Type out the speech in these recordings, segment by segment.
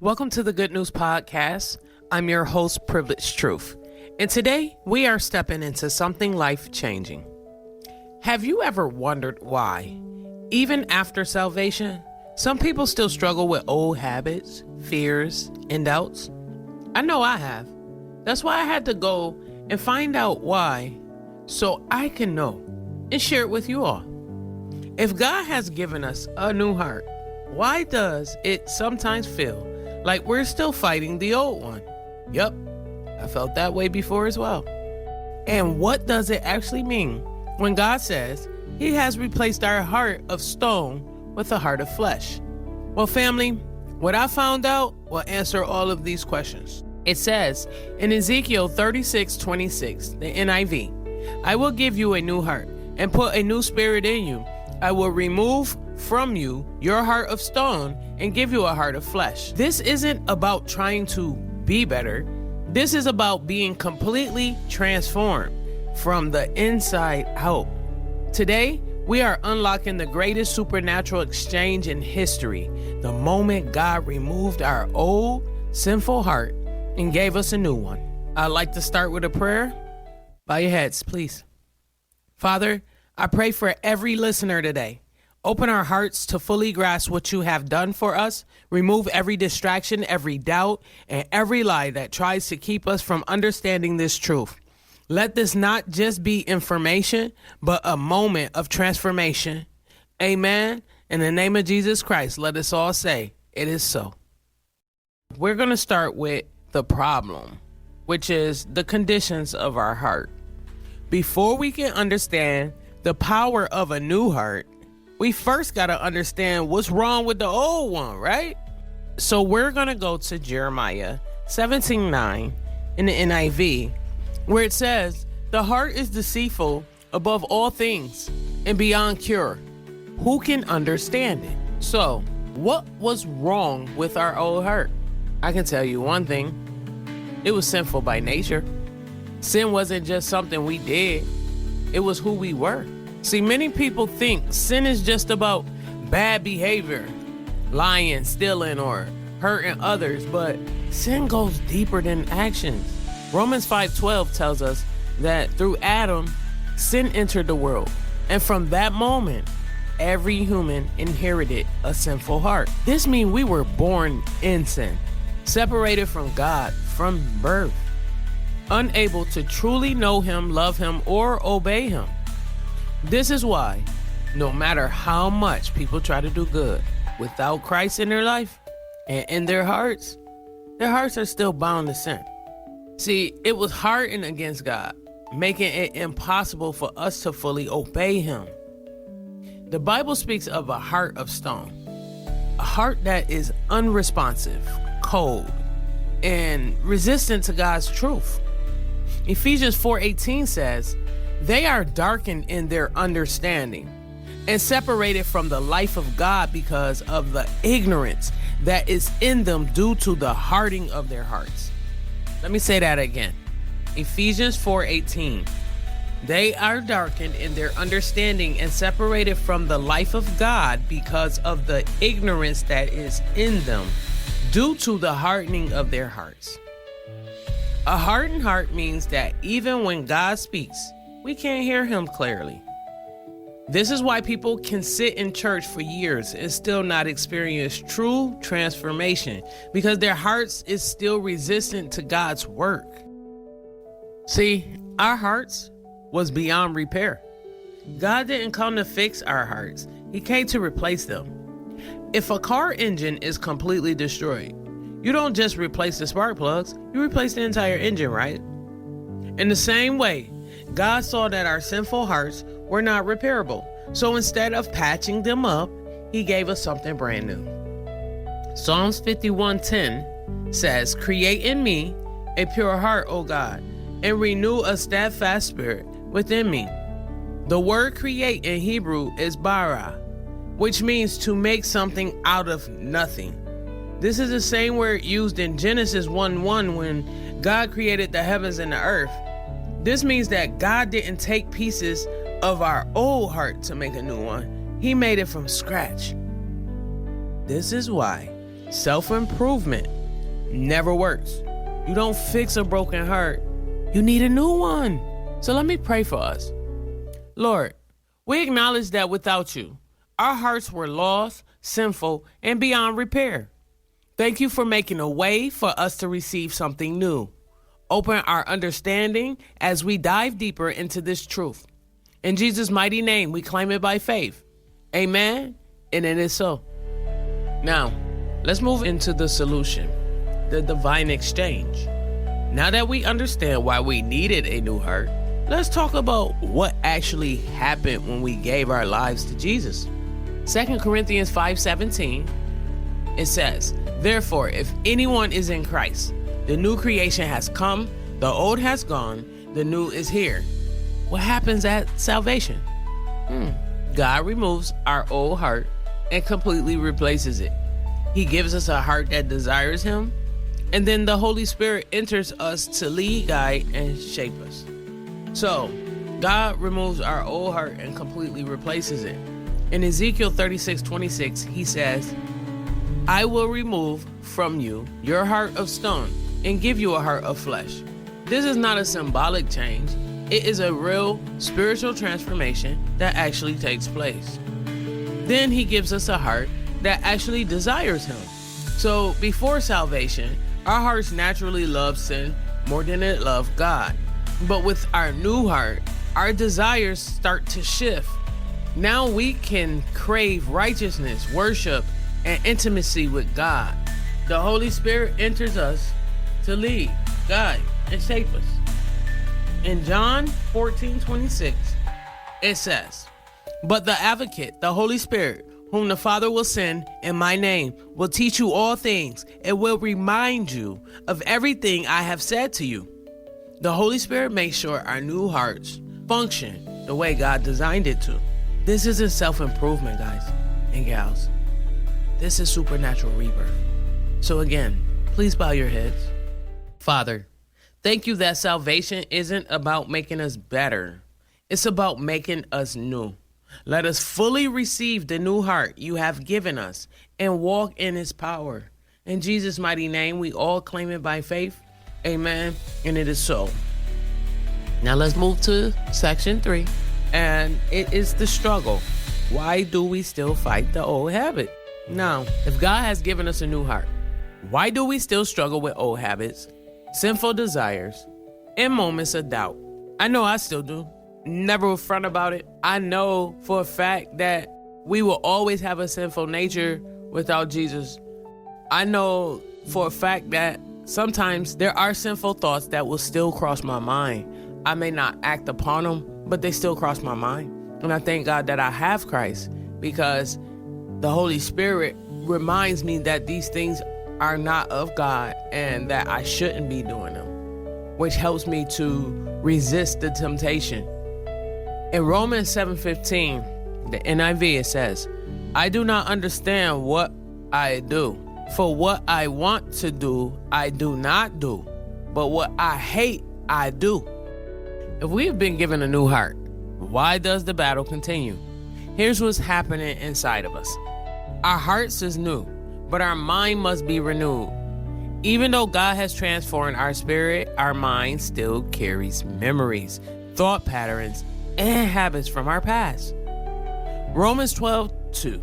Welcome to the Good News Podcast. I'm your host, Privileged Truth. And today we are stepping into something life-changing. Have you ever wondered why, even after salvation, some people still struggle with old habits, fears, and doubts? I know I have. That's why I had to go and find out why so I can know and share it with you all. If God has given us a new heart, why does it sometimes feel like we're still fighting the old one? Yep, I felt that way before as well. And what does it actually mean when God says He has replaced our heart of stone with a heart of flesh? Well, family, what I found out will answer all of these questions. It says in Ezekiel 36:26, the NIV, I will give you a new heart and put a new spirit in you. I will remove from you your heart of stone and give you a heart of flesh. This isn't about trying to be better. This is about being completely transformed from the inside out. Today, we are unlocking the greatest supernatural exchange in history, the moment God removed our old, sinful heart and gave us a new one. I'd like to start with a prayer. Bow your heads, please. Father, I pray for every listener today. Open our hearts to fully grasp what you have done for us. Remove every distraction, every doubt, and every lie that tries to keep us from understanding this truth. Let this not just be information, but a moment of transformation. Amen. In the name of Jesus Christ, let us all say, it is so. We're going to start with the problem, which is the conditions of our heart. Before we can understand the power of a new heart, we first got to understand what's wrong with the old one, right? So we're going to go to Jeremiah 17:9 in the NIV, where it says, the heart is deceitful above all things and beyond cure. Who can understand it? So what was wrong with our old heart? I can tell you one thing. It was sinful by nature. Sin wasn't just something we did. It was who we were. See, many people think sin is just about bad behavior, lying, stealing, or hurting others, but sin goes deeper than actions. Romans 5:12 tells us that through Adam, sin entered the world. And from that moment, every human inherited a sinful heart. This means we were born in sin, separated from God from birth, unable to truly know Him, love Him, or obey Him. This is why, no matter how much people try to do good, without Christ in their life and in their hearts are still bound to sin. See, it was hardened against God, making it impossible for us to fully obey Him. The Bible speaks of a heart of stone, a heart that is unresponsive, cold, and resistant to God's truth. Ephesians 4:18 says, they are darkened in their understanding and separated from the life of God because of the ignorance that is in them due to the hardening of their hearts. Let me say that again. Ephesians 4:18. They are darkened in their understanding and separated from the life of God because of the ignorance that is in them due to the hardening of their hearts. A hardened heart means that even when God speaks, we can't hear Him clearly. This is why people can sit in church for years and still not experience true transformation, because their hearts is still resistant to God's work. See, our hearts was beyond repair. God didn't come to fix our hearts. He came to replace them. If a car engine is completely destroyed, you don't just replace the spark plugs, you replace the entire engine, right? In the same way, God saw that our sinful hearts were not repairable. So instead of patching them up, He gave us something brand new. Psalms 51:10 says, create in me a pure heart, O God, and renew a steadfast spirit within me. The word create in Hebrew is bara, which means to make something out of nothing. This is the same word used in Genesis 1:1 when God created the heavens and the earth. This means that God didn't take pieces of our old heart to make a new one. He made it from scratch. This is why Self-improvement never works. You don't fix a broken heart. You need a new one. So let me pray for us. Lord, we acknowledge that without you, our hearts were lost, sinful, and beyond repair. Thank you for making a way for us to receive something new. Open our understanding as we dive deeper into this truth. In Jesus' mighty name, we claim it by faith. Amen, and it is so. Now, let's move into the solution, the divine exchange. Now that we understand why we needed a new heart, let's talk about what actually happened when we gave our lives to Jesus. 2 Corinthians 5:17, it says, "Therefore, if anyone is in Christ, the new creation has come, the old has gone, the new is here." What happens at salvation? God removes our old heart and completely replaces it. He gives us a heart that desires Him, and then the Holy Spirit enters us to lead, guide, and shape us. So, God removes our old heart and completely replaces it. In Ezekiel 36:26, He says, "I will remove from you your heart of stone and give you a heart of flesh." This is not a symbolic change. It is a real spiritual transformation that actually takes place. Then He gives us a heart that actually desires Him. So before salvation, our hearts naturally love sin more than it loved God. But with our new heart, our desires start to shift. Now we can crave righteousness, worship, and intimacy with God. The Holy Spirit enters us to lead, guide, and shape us. In John 14:26, it says, "But the Advocate, the Holy Spirit, whom the Father will send in my name, will teach you all things and will remind you of everything I have said to you." The Holy Spirit makes sure our new hearts function the way God designed it to. This isn't self-improvement, guys and gals. This is supernatural rebirth. So again, please bow your heads. Father, thank you that salvation isn't about making us better. It's about making us new. Let us fully receive the new heart you have given us and walk in His power. In Jesus' mighty name, we all claim it by faith. Amen. And it is so. Now let's move to section 3. And it is the struggle. Why do we still fight the old habit? Now, if God has given us a new heart, why do we still struggle with old habits, sinful desires, and moments of doubt? I know I still do. Never front about it. I know for a fact that we will always have a sinful nature without Jesus. I know for a fact that sometimes there are sinful thoughts that will still cross my mind. I may not act upon them, but they still cross my mind. And I thank God that I have Christ, because the Holy Spirit reminds me that these things are not of God and that I shouldn't be doing them, which helps me to resist the temptation. In Romans 7:15, the NIV, it says, "I do not understand what I do. For what I want to do, I do not do. But what I hate, I do." If we have been given a new heart, why does the battle continue? Here's what's happening inside of us. Our hearts is new, but our mind must be renewed. Even though God has transformed our spirit, our mind still carries memories, thought patterns, and habits from our past. Romans 12:2,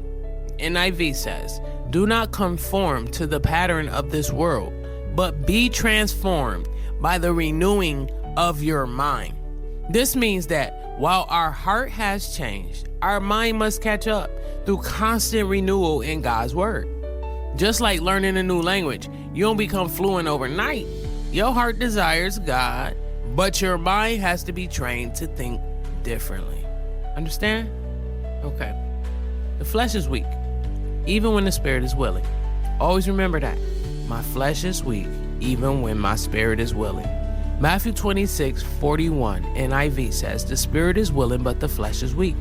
NIV says, "Do not conform to the pattern of this world, but be transformed by the renewing of your mind." This means that while our heart has changed, our mind must catch up through constant renewal in God's word. Just like learning a new language, you don't become fluent overnight. Your heart desires God, but your mind has to be trained to think differently. Understand? Okay. The flesh is weak, even when the spirit is willing. Always remember that. My flesh is weak, even when my spirit is willing. Matthew 26:41 NIV says, "The spirit is willing, but the flesh is weak."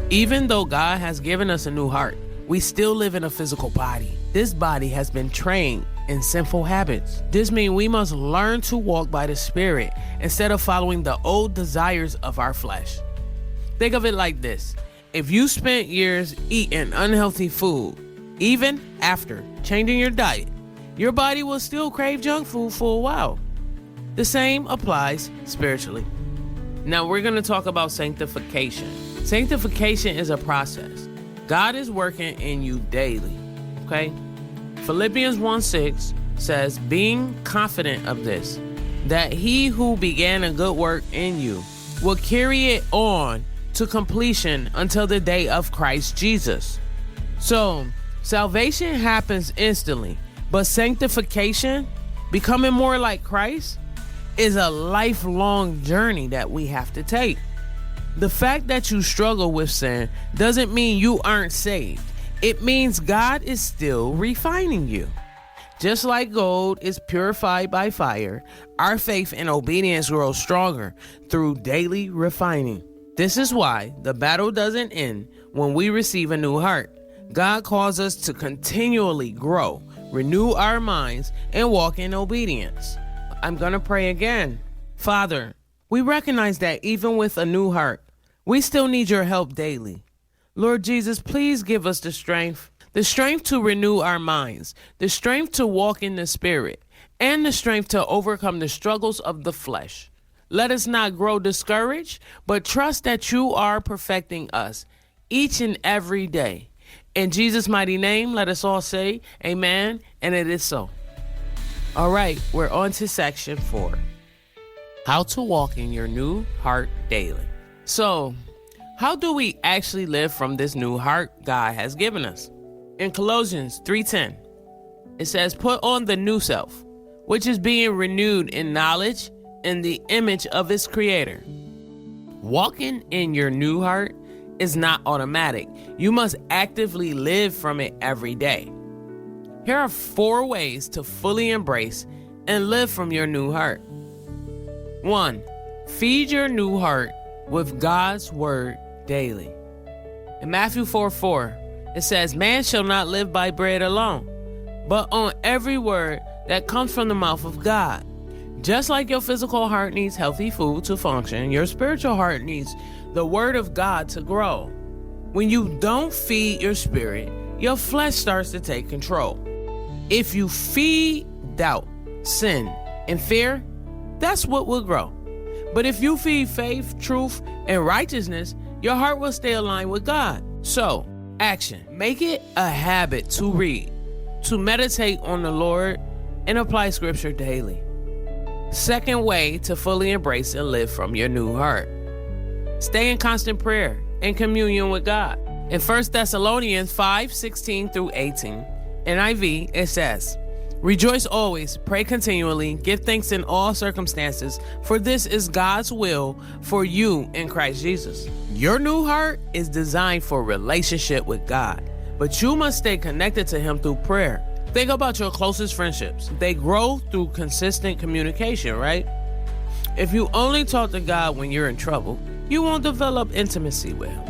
Even though God has given us a new heart, we still live in a physical body. This body has been trained in sinful habits. This means we must learn to walk by the Spirit instead of following the old desires of our flesh. Think of it like this. If you spent years eating unhealthy food, even after changing your diet, your body will still crave junk food for a while. The same applies spiritually. Now we're going to talk about sanctification. Sanctification is a process. God is working in you daily. Okay? Philippians 1:6 says, being confident of this, that he who began a good work in you will carry it on to completion until the day of Christ Jesus. So, salvation happens instantly, but sanctification, becoming more like Christ, is a lifelong journey that we have to take. The fact that you struggle with sin doesn't mean you aren't saved. It means God is still refining you. Just like gold is purified by fire, our faith and obedience grow stronger through daily refining. This is why the battle doesn't end when we receive a new heart. God calls us to continually grow, renew our minds, and walk in obedience. I'm going to pray again. Father, we recognize that even with a new heart, we still need your help daily. Lord Jesus, please give us the strength to renew our minds, the strength to walk in the Spirit, and the strength to overcome the struggles of the flesh. Let us not grow discouraged, but trust that you are perfecting us each and every day. In Jesus' mighty name, let us all say amen, and it is so. All right, we're on to section 4. How to walk in your new heart daily. So, how do we actually live from this new heart God has given us? In Colossians 3:10, it says, put on the new self, which is being renewed in knowledge in the image of its creator. Walking in your new heart is not automatic. You must actively live from it every day. Here are 4 ways to fully embrace and live from your new heart. 1. Feed your new heart with God's word daily. In Matthew 4:4, it says, man shall not live by bread alone, but on every word that comes from the mouth of God. Just like your physical heart needs healthy food to function, your spiritual heart needs the word of God to grow. When you don't feed your spirit, your flesh starts to take control. If you feed doubt, sin, and fear, that's what will grow. But if you feed faith, truth, and righteousness, your heart will stay aligned with God. So, action. Make it a habit to read, to meditate on the Lord, and apply scripture daily. Second way to fully embrace and live from your new heart. Stay in constant prayer and communion with God. In 1 Thessalonians 5:16 through 18, NIV, it says, rejoice always, pray continually, give thanks in all circumstances, for this is God's will for you in Christ Jesus. Your new heart is designed for relationship with God, but you must stay connected to Him through prayer. Think about your closest friendships. They grow through consistent communication, right? If you only talk to God when you're in trouble, you won't develop intimacy with Him.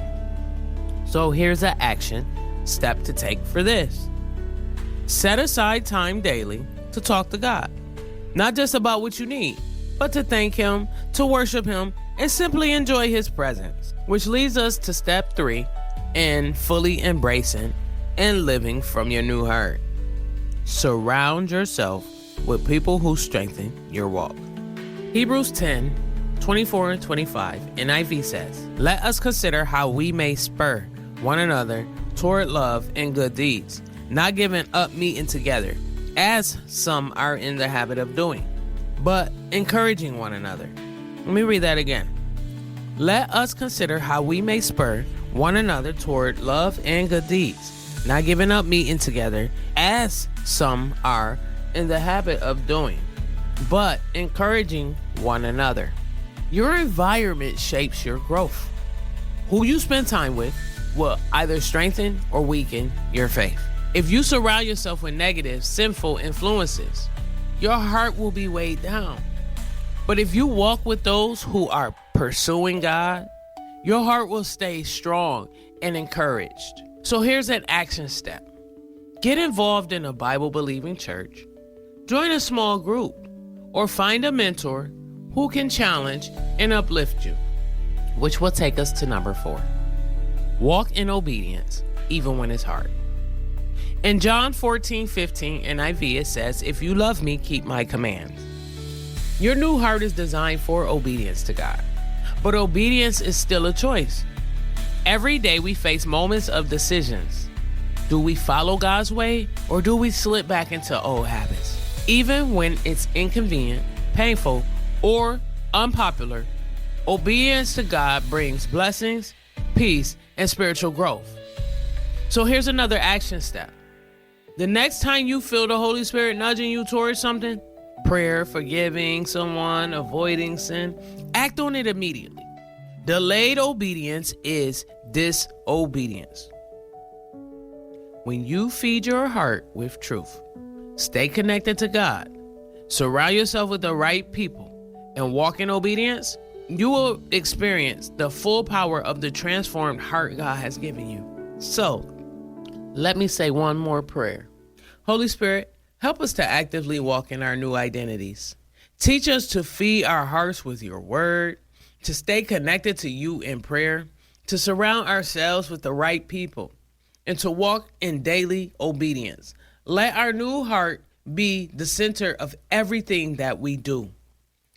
So here's an action step to take for this. Set aside time daily to talk to God. Not just about what you need, but to thank Him, to worship Him, and simply enjoy His presence. Which leads us to step 3 in fully embracing and living from your new heart. Surround yourself with people who strengthen your walk. Hebrews 10:24 and 25 NIV says, let us consider how we may spur one another toward love and good deeds, not giving up meeting together, as some are in the habit of doing, but encouraging one another. Let me read that again. Let us consider how we may spur one another toward love and good deeds, not giving up meeting together, as some are in the habit of doing, but encouraging one another. Your environment shapes your growth. Who you spend time with will either strengthen or weaken your faith. If you surround yourself with negative, sinful influences, your heart will be weighed down. But if you walk with those who are pursuing God, your heart will stay strong and encouraged. So here's an action step. Get involved in a Bible-believing church, join a small group, or find a mentor who can challenge and uplift you, which will take us to number 4. Walk in obedience, even when it's hard. In John 14:15 NIV, it says, "If you love me, keep my commands." Your new heart is designed for obedience to God, but obedience is still a choice. Every day we face moments of decisions. Do we follow God's way, or do we slip back into old habits? Even when it's inconvenient, painful, or unpopular, obedience to God brings blessings, peace, and spiritual growth. So here's another action step. The next time you feel the Holy Spirit nudging you towards something, prayer, forgiving someone, avoiding sin, act on it immediately. Delayed obedience is disobedience. When you feed your heart with truth, stay connected to God, surround yourself with the right people, and walk in obedience, you will experience the full power of the transformed heart God has given you. So, let me say one more prayer. Holy Spirit, help us to actively walk in our new identities. Teach us to feed our hearts with your word, to stay connected to you in prayer, to surround ourselves with the right people, and to walk in daily obedience. Let our new heart be the center of everything that we do.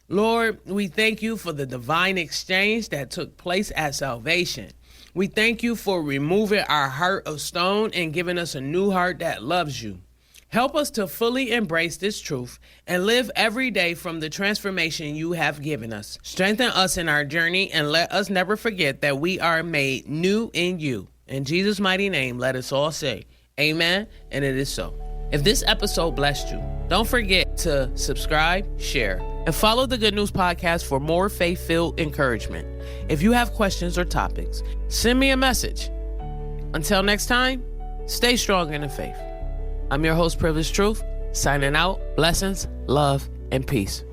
Lord, we thank you for the divine exchange that took place at salvation. We thank you for removing our heart of stone and giving us a new heart that loves you. Help us to fully embrace this truth and live every day from the transformation you have given us. Strengthen us in our journey and let us never forget that we are made new in you. In Jesus' mighty name, let us all say amen, and it is so. If this episode blessed you, don't forget to subscribe, share, and follow the Good News Podcast for more faith-filled encouragement. If you have questions or topics, send me a message. Until next time, stay strong in the faith. I'm your host, Privileged Truth, signing out. Blessings, love, and peace.